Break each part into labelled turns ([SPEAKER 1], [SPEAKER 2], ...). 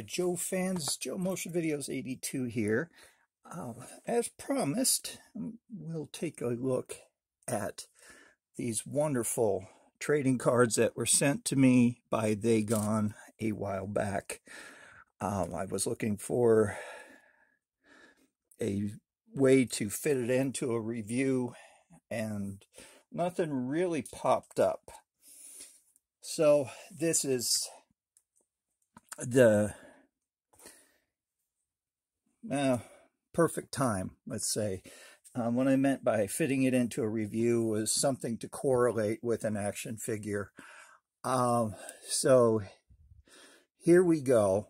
[SPEAKER 1] G.I. Joe fans, Joe Motion Videos 82 here. As promised, we'll take a look at these wonderful trading cards that were sent to me by They Gone a while back. I was looking for a way to fit it into a review, and nothing really popped up. So this is the perfect time, let's say. What I meant by fitting it into a review was something to correlate with an action figure. So here we go.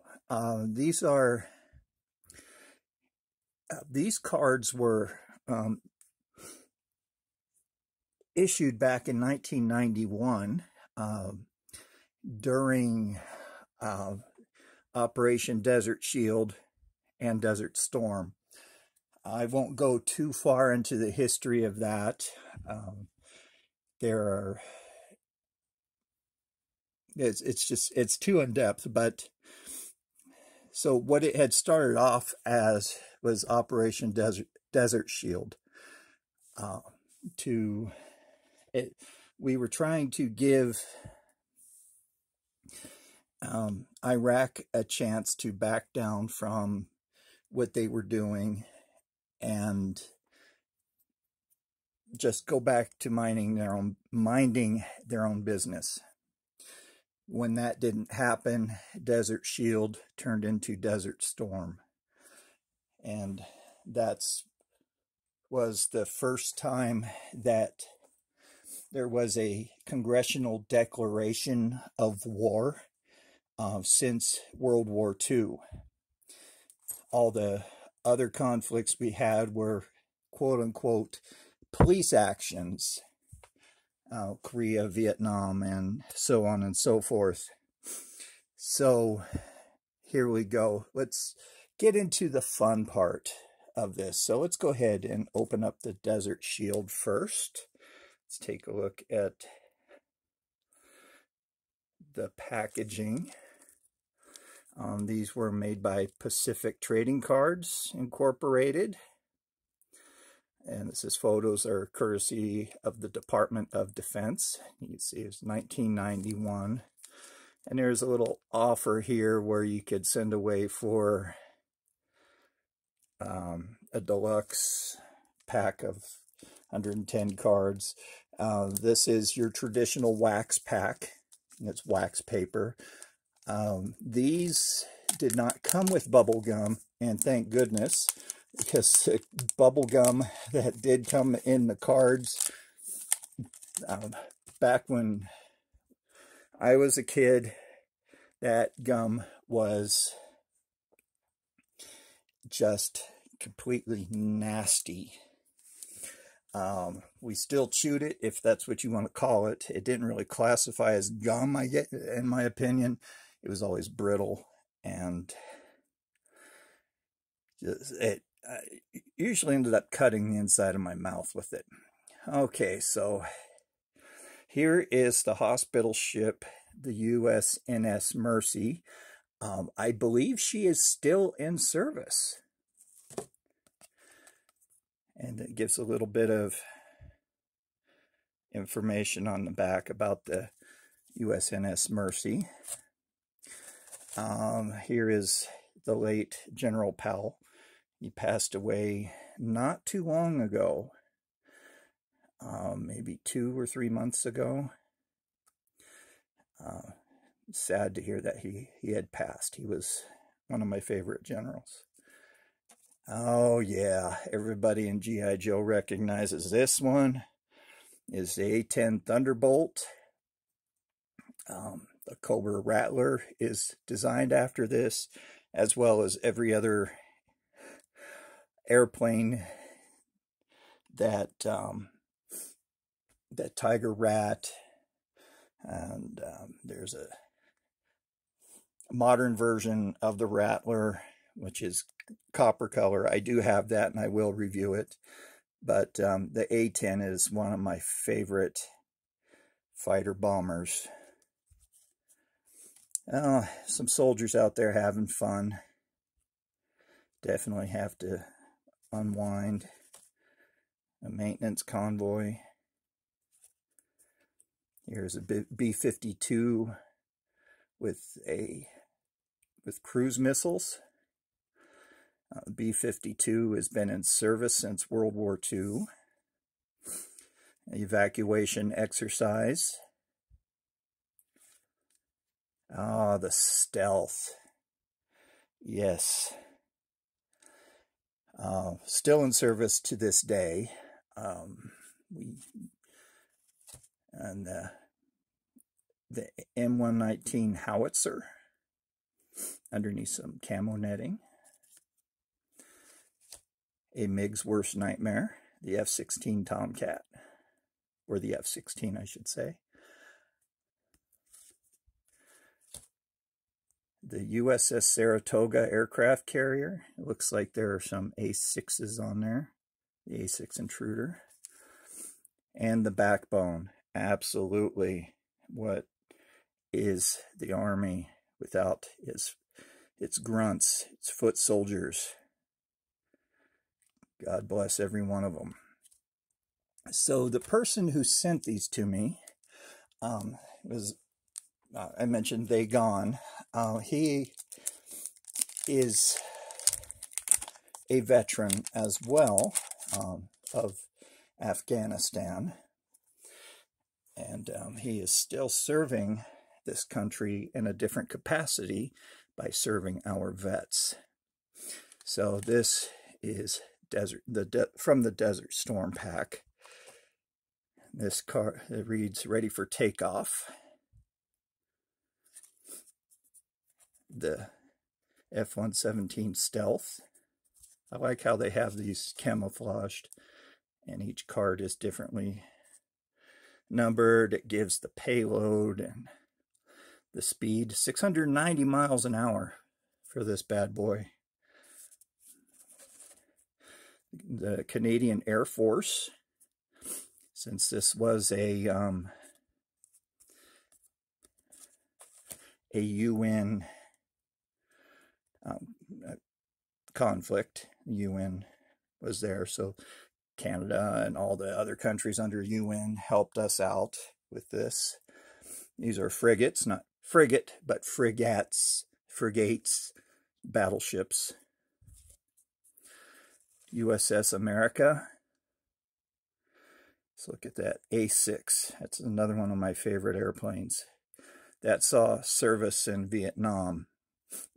[SPEAKER 1] These cards were issued back in 1991 during Operation Desert Shield and Desert Storm. I won't go too far into the history of that. It's too in depth, but so what it had started off as was Operation Desert Shield. We were trying to give Iraq a chance to back down from what they were doing and just go back to minding their own business. When that didn't happen, Desert Shield turned into Desert Storm, and was the first time that there was a congressional declaration of war since World War II. All the other conflicts we had were quote-unquote police actions, Korea, Vietnam, and so on and so forth. So here we go. Let's get into the fun part of this. So let's go ahead and open up the Desert Shield first. Let's take a look at the packaging. These were made by Pacific Trading Cards Incorporated. And this is photos are courtesy of the Department of Defense. You can see it's 1991. And there's a little offer here where you could send away for a deluxe pack of 110 cards. This is your traditional wax pack. It's wax paper. These did not come with bubble gum, and thank goodness, because the bubble gum that did come in the cards back when I was a kid, that gum was just completely nasty. We still chewed it, if that's what you want to call it. It didn't really classify as gum, in my opinion. It was always brittle, and I usually ended up cutting the inside of my mouth with it. Okay, so here is the hospital ship, the Usns Mercy. I believe she is still in service. And it gives a little bit of information on the back about the Usns Mercy. Here is the late General Powell. He passed away not too long ago, maybe 2 or 3 months ago. Sad to hear that he had passed. He was one of my favorite generals. Oh yeah, everybody in G.I. Joe recognizes this one. Is the A-10 Thunderbolt. The Cobra Rattler is designed after this, as well as every other airplane that Tiger Rat, and there's a modern version of the Rattler, which is copper color. I do have that, and I will review it. But the A-10 is one of my favorite fighter bombers. Some soldiers out there having fun. Definitely have to unwind. A maintenance convoy. Here's a B-52 with cruise missiles. B-52 has been in service since World War II. Evacuation exercise. Ah, the stealth. Yes. Still in service to this day. The M119 howitzer underneath some camo netting. A MiG's worst nightmare, the F-16 Tomcat, or the F-16 I should say. The USS Saratoga aircraft carrier. It looks like there are some A6s on there. The A6 Intruder. And the backbone. Absolutely. What is the Army without its grunts, its foot soldiers? God bless every one of them. So the person who sent these to me was, I mentioned they gone. He is a veteran as well of Afghanistan. And he is still serving this country in a different capacity by serving our vets. So this is from the Desert Storm pack. This car, it reads, ready for takeoff. The F-117 Stealth. I like how they have these camouflaged, and each card is differently numbered. It gives the payload and the speed. 690 miles an hour for this bad boy. The Canadian Air Force, since this was a UN conflict. UN was there, so Canada and all the other countries under UN helped us out with this. These are frigates, not frigate, but frigates, battleships. USS America. Let's look at that. A6. That's another one of my favorite airplanes. That saw service in Vietnam.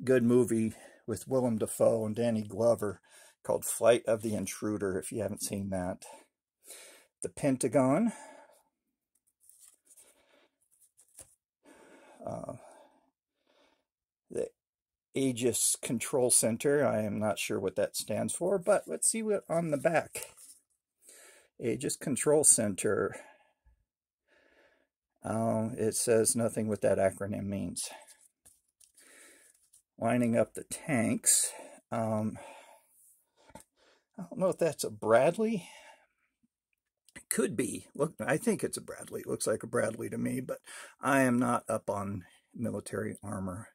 [SPEAKER 1] Good movie with Willem Dafoe and Danny Glover called Flight of the Intruder, if you haven't seen that. The Pentagon. The Aegis Control Center. I am not sure what that stands for, but let's see what on the back. Aegis Control Center. It says nothing what that acronym means. Lining up the tanks. I don't know if that's a Bradley. It could be. Look, I think it's a Bradley. It looks like a Bradley to me, but I am not up on military armor.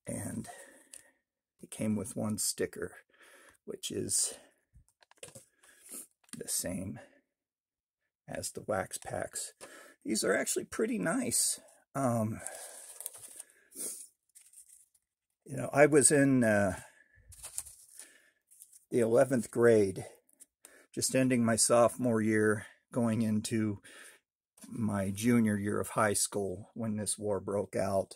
[SPEAKER 1] And it came with one sticker, which is the same as the wax packs. These are actually pretty nice. You know, I was in the 11th grade, just ending my sophomore year, going into my junior year of high school when this war broke out.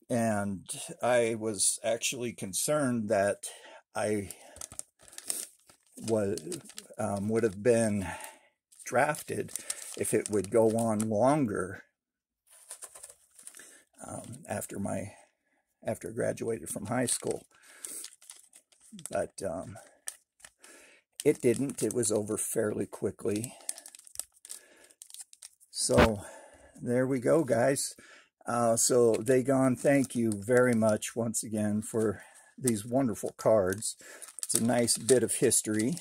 [SPEAKER 1] And I was actually concerned that I would have been drafted if it would go on longer after I graduated from high school. But it didn't. It was over fairly quickly. So there we go, guys. So they gone, thank you very much once again for these wonderful cards. It's a nice bit of history.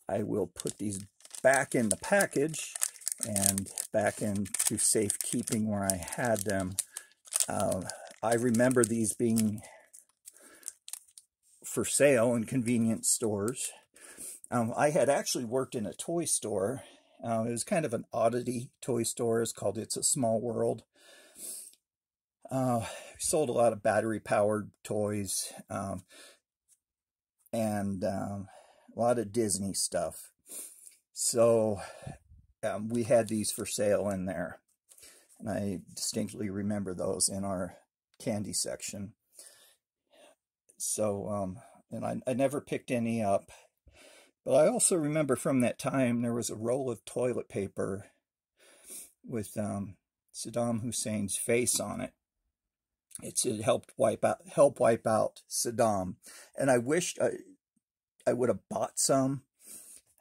[SPEAKER 1] I will put these back in the package and back into safekeeping where I had them. I remember these being for sale in convenience stores. I had actually worked in a toy store. It was kind of an oddity toy store. It's called It's a Small World. Sold a lot of battery-powered toys and a lot of Disney stuff. So we had these for sale in there. And I distinctly remember those in our candy section. So, and I never picked any up. But I also remember from that time there was a roll of toilet paper with Saddam Hussein's face on it. It said help wipe out Saddam. And I wished I would have bought some.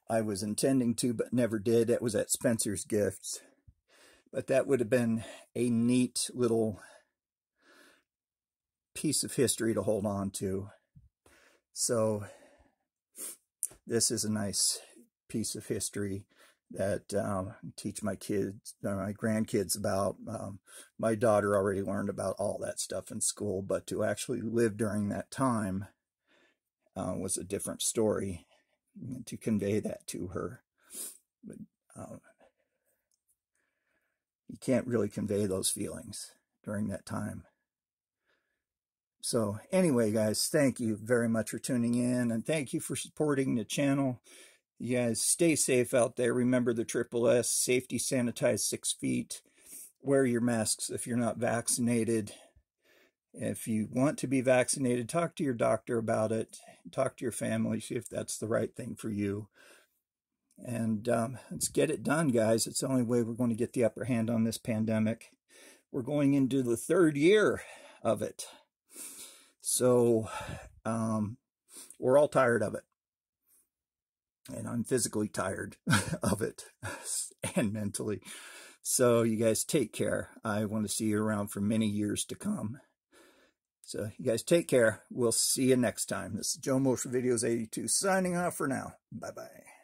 [SPEAKER 1] I was intending to, but never did. It was at Spencer's Gifts. But that would have been a neat little piece of history to hold on to. So this is a nice piece of history that teach my kids, my grandkids about. My daughter already learned about all that stuff in school, but to actually live during that time was a different story, to convey that to her. But you can't really convey those feelings during that time. So anyway, guys, thank you very much for tuning in, and thank you for supporting the channel. You guys stay safe out there. Remember the SSS, safety, sanitize 6 feet. Wear your masks if you're not vaccinated. If you want to be vaccinated, talk to your doctor about it. Talk to your family, see if that's the right thing for you. And let's get it done, guys. It's the only way we're going to get the upper hand on this pandemic. We're going into the 3rd year of it. So we're all tired of it. And I'm physically tired of it and mentally. So you guys take care. I want to see you around for many years to come. So you guys take care. We'll see you next time. This is Joe Motion Videos 82 signing off for now. Bye-bye.